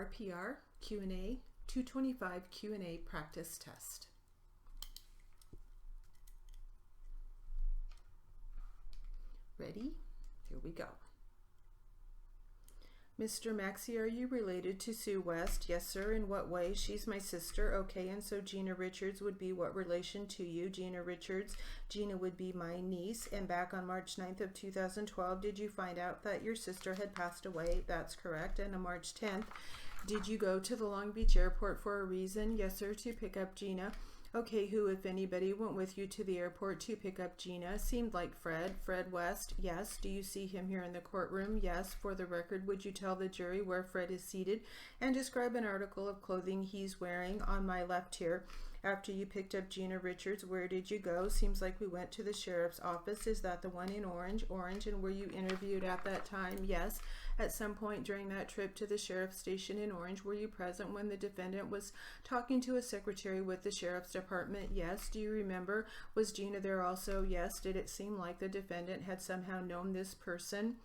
RPR Q&A 225 Q&A practice test. Ready? Here we go. Mr. Maxey, are you related to Sue West? Yes, sir. In what way? She's my sister. Okay, and so Gina Richards would be what relation to you? Gina Richards. Gina would be my niece. And back on March 9th of 2012, did you find out that your sister had passed away? That's correct. And on March 10th, did you go to the Long Beach airport for a reason? Yes, sir, to pick up Gina. Okay, who, if anybody, went with you to the airport to pick up Gina? Seemed like Fred. Fred West? Yes. Do you see him here in the courtroom? Yes. For the record, would you tell the jury where Fred is seated and describe an article of clothing he's wearing on my left here? After you picked up Gina Richards, where did you go? Seems like we went to the sheriff's office. Is that the one in Orange? Orange. And were you interviewed at that time? Yes. At some point during that trip to the sheriff's station in Orange, were you present when the defendant was talking to a secretary with the sheriff's department? Yes. Do you remember? Was Gina there also? Yes. Did it seem like the defendant had somehow known this person?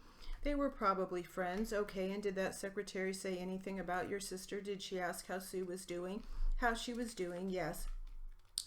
They were probably friends. Okay. And did that secretary say anything about your sister? Did she ask how Sue was doing? How she was doing? Yes.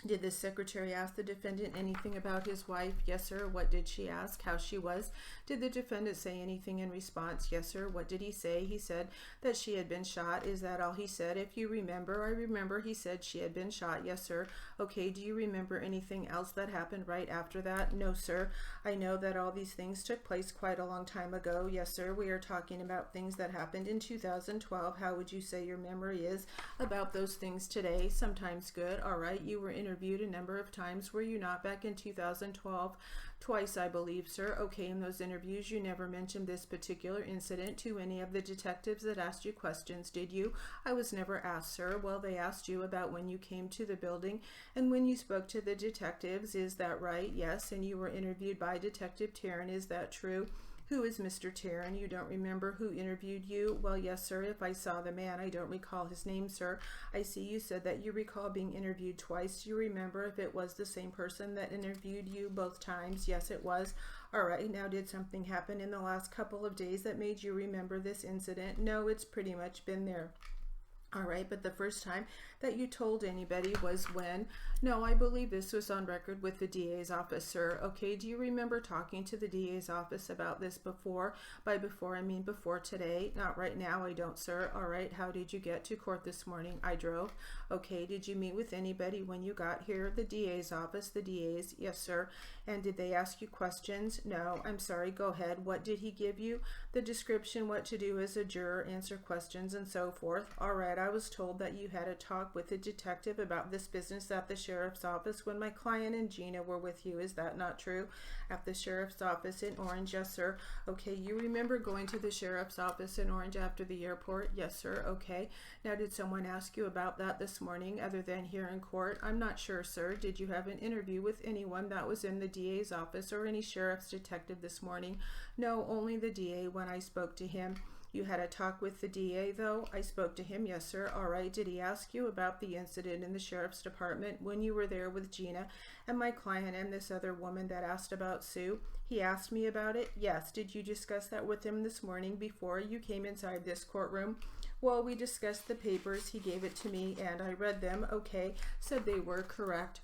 Did the secretary ask the defendant anything about his wife? Yes, sir. What did she ask? How she was? Did the defendant say anything in response? Yes, sir. What did he say? He said that she had been shot. Is that all he said? If you remember, I remember he said she had been shot. Yes, sir. Okay, do you remember anything else that happened right after that? No, sir. I know that all these things took place quite a long time ago. Yes, sir. We are talking about things that happened in 2012. How would you say your memory is about those things today? Sometimes good. All right. You were interviewed a number of times, were you not, back in 2012? Twice, I believe, sir. Okay, in those interviews you never mentioned this particular incident to any of the detectives that asked you questions, did you? I was never asked, sir. Well, they asked you about when you came to the building and when you spoke to the detectives, is that right? Yes. And you were interviewed by Detective Taryn, is that true? Who is Mr. Taryn? You don't remember who interviewed you? Well, yes, sir. If I saw the man, I don't recall his name, sir. I see you said that you recall being interviewed twice. Do you remember if it was the same person that interviewed you both times? Yes, it was. All right. Now, did something happen in the last couple of days that made you remember this incident? No, it's pretty much been there. All right, but the first time that you told anybody was when? No, I believe this was on record with the DA's office, sir. Okay, do you remember talking to the DA's office about this before? By before, I mean before today. Not right now, I don't, sir. All right, how did you get to court this morning? I drove. Okay, did you meet with anybody when you got here? The DA's office, the DA's, yes, sir. And did they ask you questions? No, I'm sorry, go ahead. What did he give you? The description, what to do as a juror, answer questions, and so forth. All right, I was told that you had a talk with a detective about this business at the sheriff's office when my client and Gina were with you. Is that not true? At the sheriff's office in Orange? Yes, sir. Okay, you remember going to the sheriff's office in Orange after the airport? Yes, sir. Okay. Now, did someone ask you about that this morning other than here in court? I'm not sure, sir. Did you have an interview with anyone that was in the DA's office or any sheriff's detective this morning? No, only the DA when I spoke to him. You had a talk with the DA, though? I spoke to him, yes, sir. All right. Did he ask you about the incident in the sheriff's department when you were there with Gina and my client and this other woman that asked about Sue? He asked me about it? Yes. Did you discuss that with him this morning before you came inside this courtroom? Well, we discussed the papers. He gave it to me and I read them. Okay. Said they were correct.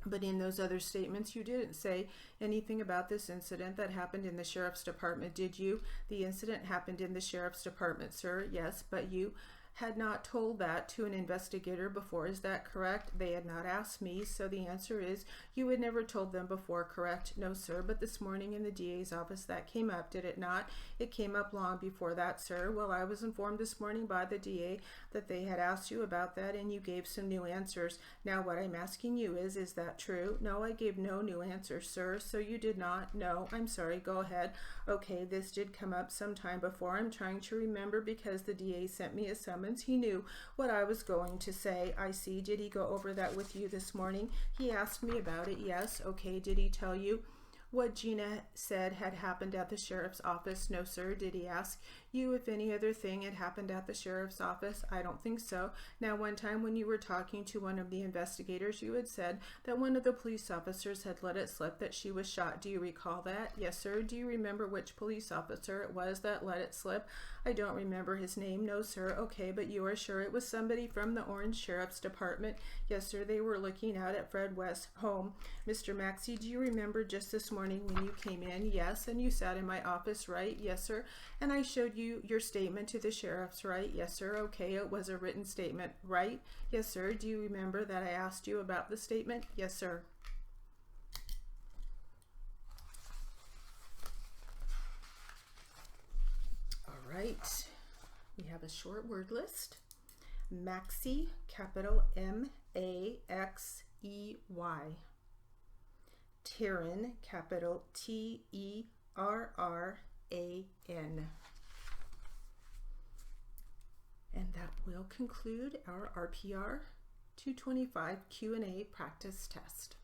But in those other statements, you didn't say anything about this incident that happened in the sheriff's department, did you? The incident happened in the sheriff's department, sir. Yes, but you had not told that to an investigator before. Is that correct? They had not asked me, so the answer is you had never told them before, correct? No, sir, but this morning in the DA's office that came up, did it not? It came up long before that, sir. Well, I was informed this morning by the DA that they had asked you about that and you gave some new answers. Now, what I'm asking you is that true? No, I gave no new answers, sir, so you did not? No, I'm sorry, go ahead. Okay, this did come up sometime before. I'm trying to remember because the DA sent me a summons. He knew what I was going to say. I see. Did he go over that with you this morning? He asked me about it. Yes. Okay. Did he tell you what Gina said had happened at the sheriff's office? No, sir. Did he ask You, if any other thing had happened at the sheriff's office? I don't think so. Now, one time when you were talking to one of the investigators, you had said that one of the police officers had let it slip that she was shot. Do you recall that? Yes, sir. Do you remember which police officer it was that let it slip? I don't remember his name. No, sir. Okay, but you are sure it was somebody from the Orange Sheriff's Department? Yes, sir. They were looking out at Fred West's home. Mr. Maxey, do you remember just this morning when you came in? Yes. And you sat in my office, right? Yes, sir. And I showed you your statement to the sheriff's, right? Yes, sir. Okay, it was a written statement, right? Yes, sir. Do you remember that I asked you about the statement? Yes, sir. All right. We have a short word list. Maxey, capital M-A-X-E-Y. Terran, capital T-E-R-R-A-N. And that will conclude our RPR 225 Q&A practice test.